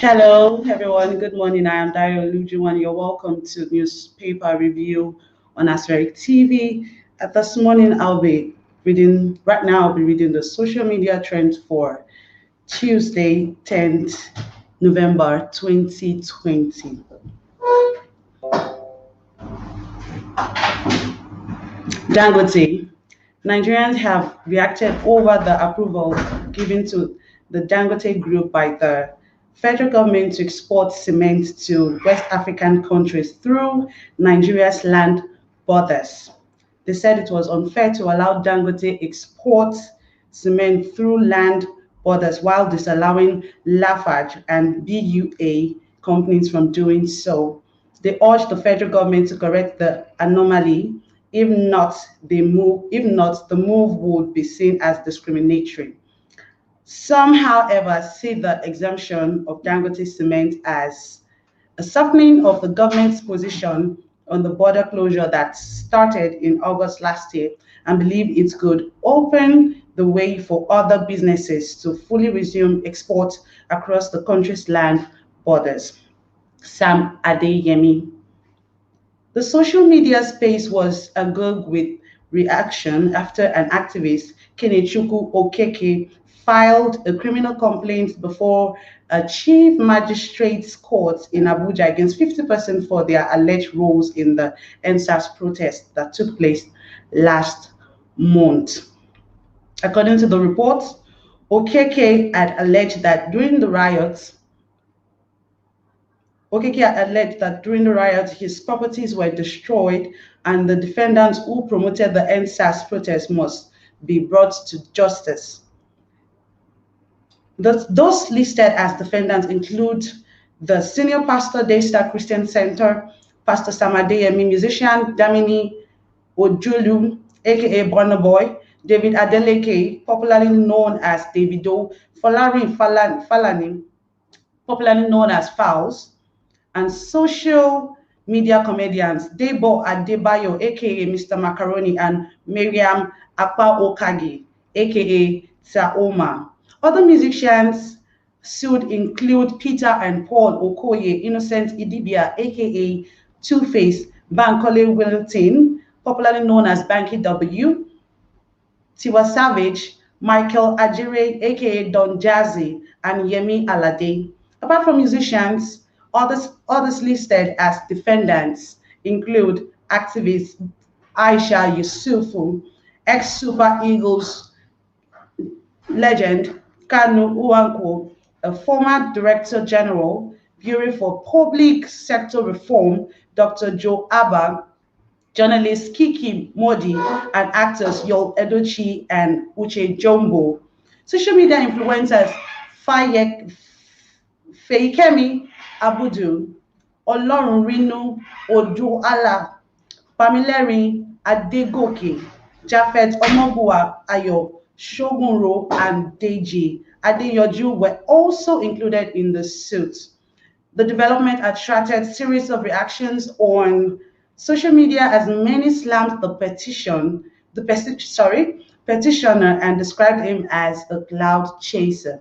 Hello, everyone. Good morning. I am Dario Lujuwan. You're welcome to Newspaper Review on Asterisk TV. This morning, I'll be reading the social media trends for Tuesday, 10th November 2020. Dangote. Nigerians have reacted over the approval given to the Dangote Group by the federal government to export cement to West African countries through Nigeria's land borders. They said it was unfair to allow Dangote export cement through land borders while disallowing Lafarge and BUA companies from doing so. They urged the federal government to correct the anomaly. If not, the move would be seen as discriminatory. Some, however, see the exemption of Dangote cement as a softening of the government's position on the border closure that started in August last year and believe it could open the way for other businesses to fully resume exports across the country's land borders. Sam Adeyemi. The social media space was agog with reaction after an activist, Kenechukwu Okeke, filed a criminal complaint before a chief magistrate's court in Abuja against 50% for their alleged roles in the NSAS protest that took place last month. According to the report, Okeke had alleged that during the riots, Okeke alleged that during the riots, his properties were destroyed, and the defendants who promoted the NSAS protest must be brought to justice. Those listed as defendants include the senior pastor, Daystar Christian Center, Pastor Sam Adeyemi, musician Damini Ojulu, aka Burna Boy, David Adeleke, popularly known as Davido, Falani, popularly known as Fowls, and social media comedians Debo Adebayo, aka Mr. Macaroni, and Miriam Akpa Okagi, aka Taoma. Other musicians sued include Peter and Paul Okoye, Innocent Idibia, aka Two-Face, Bankole Wellington, popularly known as Banky W, Tiwa Savage, Michael Ajire, aka Don Jazzy, and Yemi Alade. Apart from musicians, others listed as defendants include activist Aisha Yusufu, ex-Super Eagles legend Kanu Uwankwo, a former Director General, Bureau for Public Sector Reform, Dr. Joe Abba, journalists Kiki Modi, and actors Yul Edochie and Uche Jombo. Social media influencers Feyikemi Abudu, Olorunrinu Oduala, Pamilerin Adegoke, Japhet Omogua Ayo, Shogunro, and Deji Adeyoju were also included in the suit. The development attracted series of reactions on social media as many slammed petitioner and described him as a cloud chaser.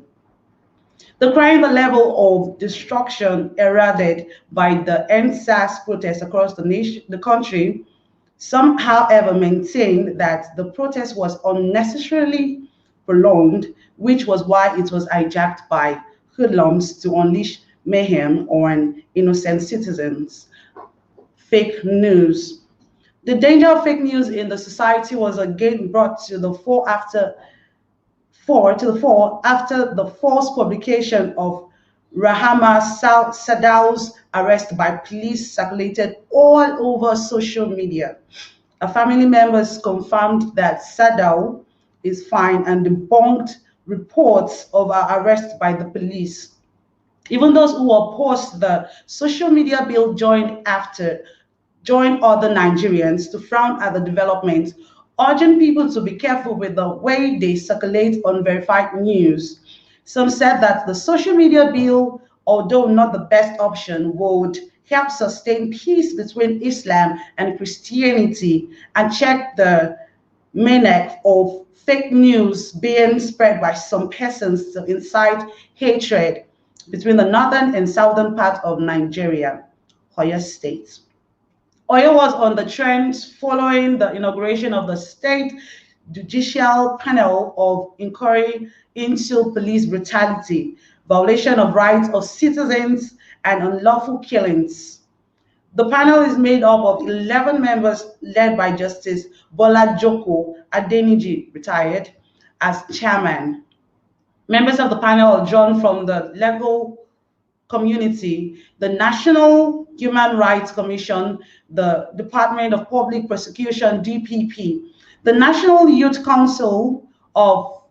Decrying the level of destruction eroded by the NSAS protests across the country, some, however, maintained that the protest was unnecessarily prolonged, which was why it was hijacked by hoodlums to unleash mayhem on innocent citizens. Fake news. The danger of fake news in the society was again brought to the fore after the false publication of Rahama Sadau's arrest by police circulated all over social media. Our family members confirmed that Sadau is fine and debunked reports of our arrest by the police. Even those who opposed the social media bill joined other Nigerians to frown at the development, urging people to be careful with the way they circulate unverified news. Some said that the social media bill, although not the best option, would help sustain peace between Islam and Christianity and check the maniac of fake news being spread by some persons to incite hatred between the northern and southern part of Nigeria, Oyo State. Oyo was on the trend following the inauguration of the state judicial panel of inquiry into police brutality, violation of rights of citizens, and unlawful killings. The panel is made up of 11 members led by Justice Bola Joko Adeniji, retired, as chairman. Members of the panel are drawn from the legal community, the National Human Rights Commission, the Department of Public Prosecution, DPP, the National Youth Council of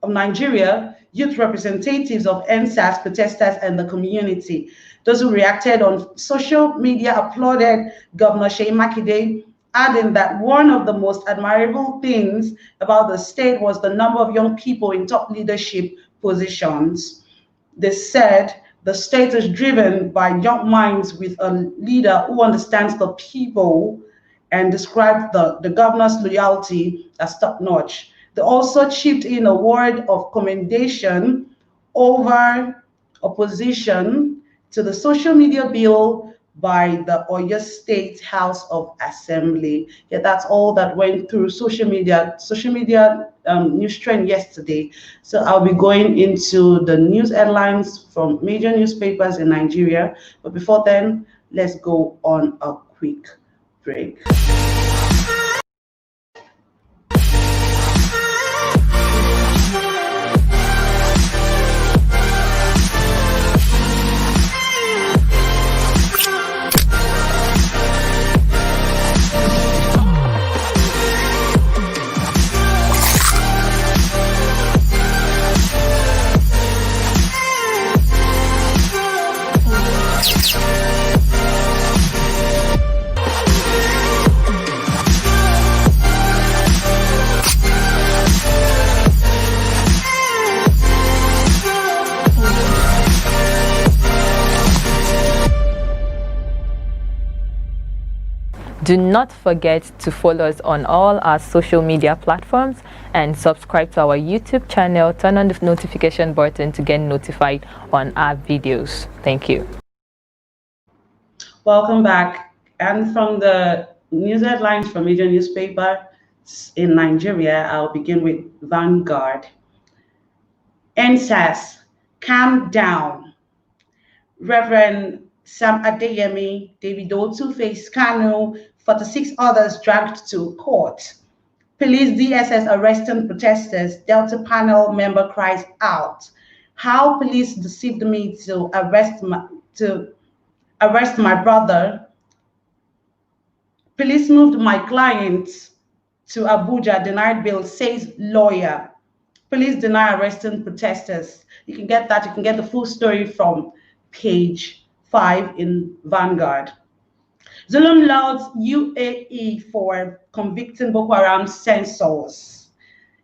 Nigeria, youth representatives of NSAS, protesters, and the community. Those who reacted on social media applauded Governor Seyi Makinde, adding that one of the most admirable things about the state was the number of young people in top leadership positions. They said the state is driven by young minds with a leader who understands the people, and described the governor's loyalty as top-notch. They also chipped in a word of commendation over opposition to the social media bill by the Oyo State House of Assembly. Yeah, that's all that went through social media news trend yesterday. So I'll be going into the news headlines from major newspapers in Nigeria. But before then, let's go on a quick break. Do not forget to follow us on all our social media platforms and subscribe to our YouTube channel. Turn on the notification button to get notified on our videos. Thank you. Welcome back. And from the news headlines from major newspapers in Nigeria, I'll begin with Vanguard. NSAS, calm down. Reverend Sam Adeyemi, Davido, Two-Face, Kanu, 46 others dragged to court. Police DSS arresting protesters. Delta panel member cries out. How police deceived me to arrest my brother. Police moved my client to Abuja, denied bail, says lawyer. Police deny arresting protesters. You can get that. You can get the full story from page 5 in Vanguard. Zulum laud UAE for convicting Boko Haram censors.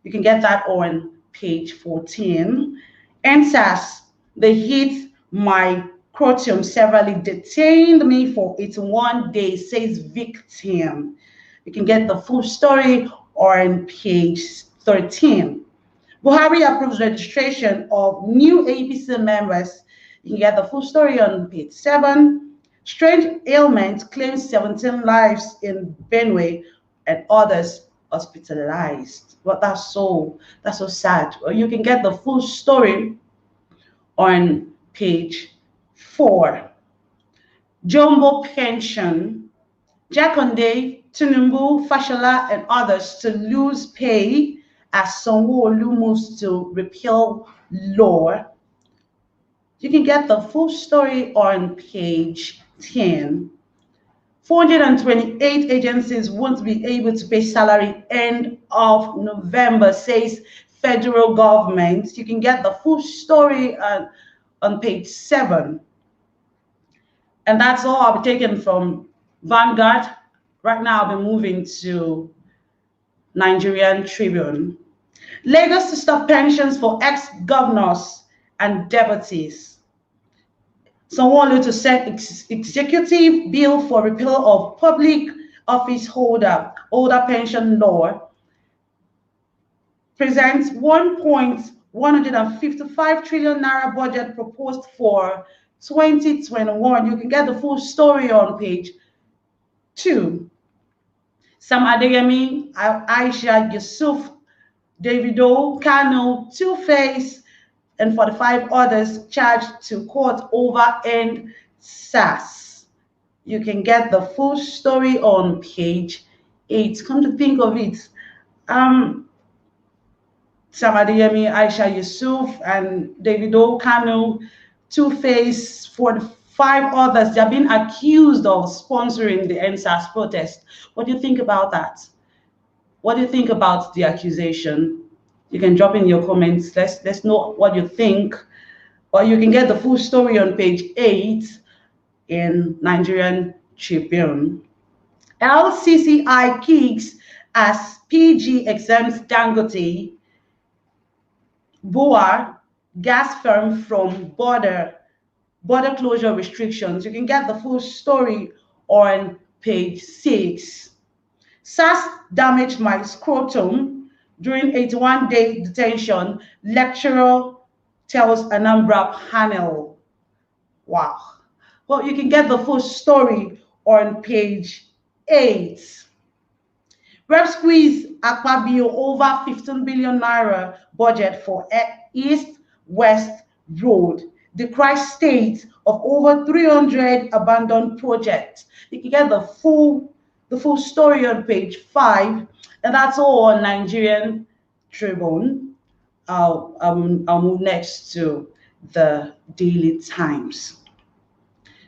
You can get that on page 14. NSAS, they hit my scrotum severely, detained me for 81 days, says victim. You can get the full story on page 13. Buhari approves registration of new APC members. You can get the full story on page 7. Strange ailment claims 17 lives in Benue and others hospitalized. But that's so sad. Well, you can get the full story on page 4. Jumbo pension. Jakonde, Tinubu, Fashola, and others to lose pay as Sanwo-Olu moves to repeal law. You can get the full story on page 10. 428 agencies won't be able to pay salary end of November, says federal government. You can get the full story on page 7. And that's all I'll be taking from Vanguard. Right now, I'll be moving to Nigerian Tribune. Lagos to stop pensions for ex-governors and deputies. Sanwo-Olu to set executive bill for repeal of public office older pension law. Presents 1.1 155 trillion naira budget proposed for 2021. You can get the full story on page 2. Sam Adeyemi, Aisha Yusuf, Davido, Kano, Two-Face, and 45 others charged to court over EndSARS. You can get the full story on page 8. Come to think of it, Sam Adeyemi, Aisha Yusuf, and Davido, Kano, Two-Face, 45 others, they're being accused of sponsoring the EndSARS protest. What do you think about that? What do you think about the accusation? You can drop in your comments. Let's know what you think. Or you can get the full story on page 8 in Nigerian Tribune. LCCI kicks as PG exempts Dangote BUA gas firm from border closure restrictions. You can get the full story on page 6. SARS damaged my scrotum during 81-day detention, lecturer tells Anambra panel. Wow. Well, you can get the full story on page 8. Rep squeeze Akpabio over 15 billion naira budget for East-West Road. Decries state of over 300 abandoned projects. You can get the full story on page 5, and that's all on Nigerian Tribune. I'll move next to the Daily Times.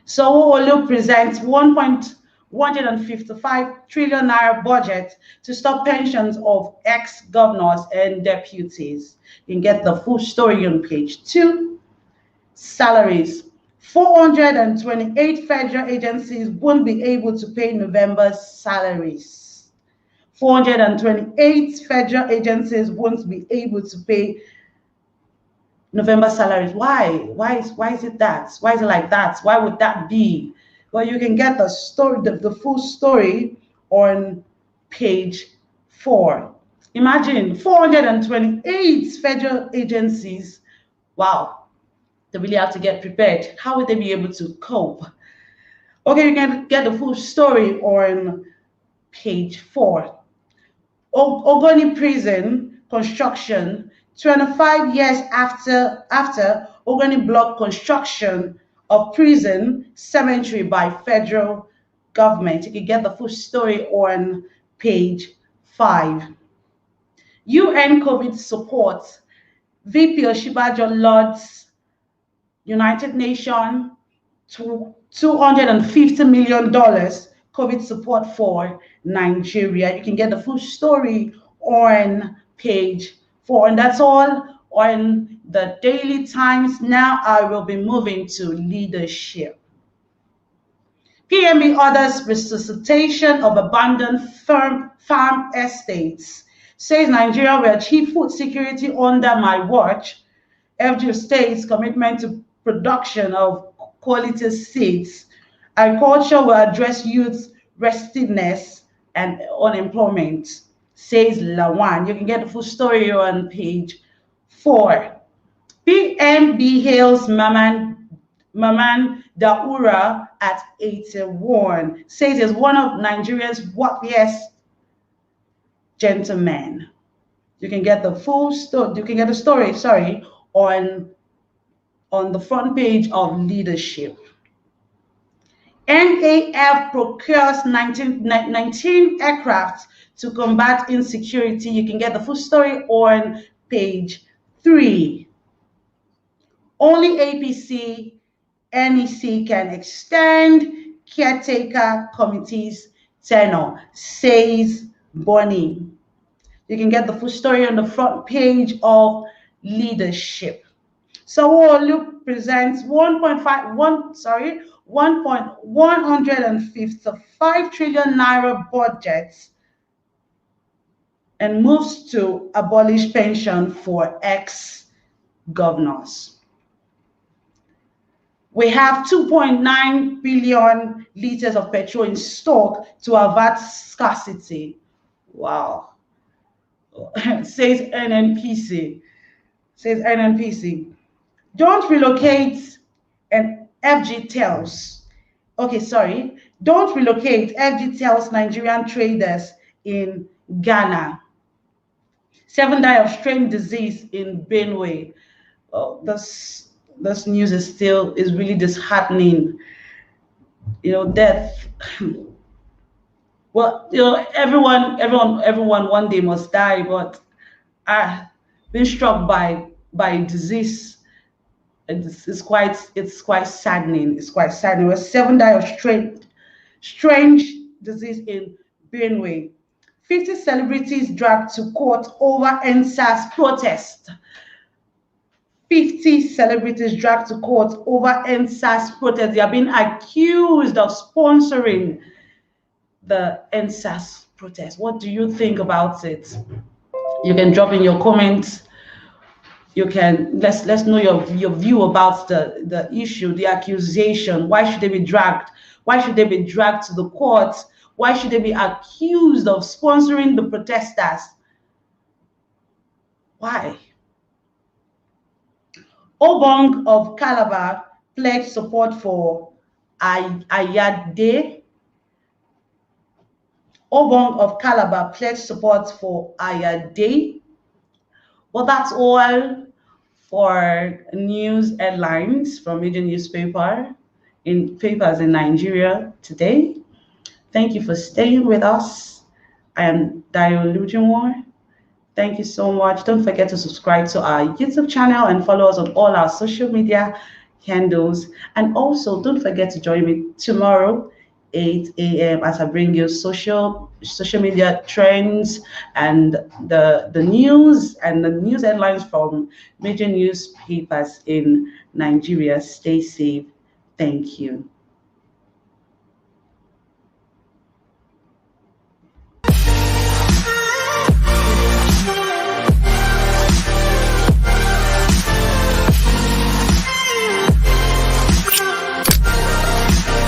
Sanwo-Olu presents 1.155 trillion naira budget to stop pensions of ex-governors and deputies. You can get the full story on page 2. Salaries. 428 federal agencies won't be able to pay November's salaries. 428 federal agencies won't be able to pay November salaries. Why? Why is it that? Why is it like that? Why would that be? Well, you can get the story, the full story on page 4. Imagine 428 federal agencies. Wow. They really have to get prepared. How would they be able to cope? Okay, you can get the full story on page 4. Ogoni prison construction, 25 years after Ogoni block construction of prison cemetery by federal government. You can get the full story on page 5. UN COVID support, VP Oshibajo Lords United Nations $250 million COVID support for Nigeria. You can get the full story on page 4. And that's all on the Daily Times. Now I will be moving to leadership. PME orders resuscitation of abandoned farm estates. Says Nigeria will achieve food security under my watch. FG states commitment to production of quality seeds. Agriculture will address youth restiveness and unemployment, says Lawan. You can get the full story on page 4. PMB hails Maman Daura at 81. Says he's one of Nigeria's wealthiest gentlemen. You can get the full story. You can get the story. Sorry, on the front page of leadership. NAF procures 19 aircraft to combat insecurity. You can get the full story on page 3. Only APC, NEC can extend caretaker committee's tenure, says Bonnie. You can get the full story on the front page of leadership. Sanwo-Olu presents 1.155 trillion naira budget and moves to abolish pension for ex-governors. We have 2.9 billion liters of petrol in stock to avert scarcity. Wow. Says NNPC. says NNPC. Don't relocate and FG tells. Okay, sorry. Don't relocate. FG tells Nigerian traders in Ghana. 7 die of strange disease in Benue. Oh, this news is really disheartening. Death. Well, everyone one day must die, but being struck by disease, it's quite saddening. It's quite saddening. Well, 7 die of strange disease in Benue. 50 celebrities dragged to court over NSAS protest. 50 celebrities dragged to court over NSAS protest. They are being accused of sponsoring the NSAS protest. What do you think about it? You can drop in your comments. Let's know your view about the issue, the accusation. Why should they be dragged? Why should they be dragged to the courts? Why should they be accused of sponsoring the protesters? Why? Obong of Calabar pledged support for Ayade. Obong of Calabar pledged support for Ayade. Well, that's all for news headlines from major newspapers in Nigeria today. Thank you for staying with us. I am Dayo Lujimore. Thank you so much. Don't forget to subscribe to our YouTube channel and follow us on all our social media handles. And also, don't forget to join me tomorrow, 8 a.m. as I bring you social media trends and the news and the news headlines from major newspapers in Nigeria. Stay safe. Thank you.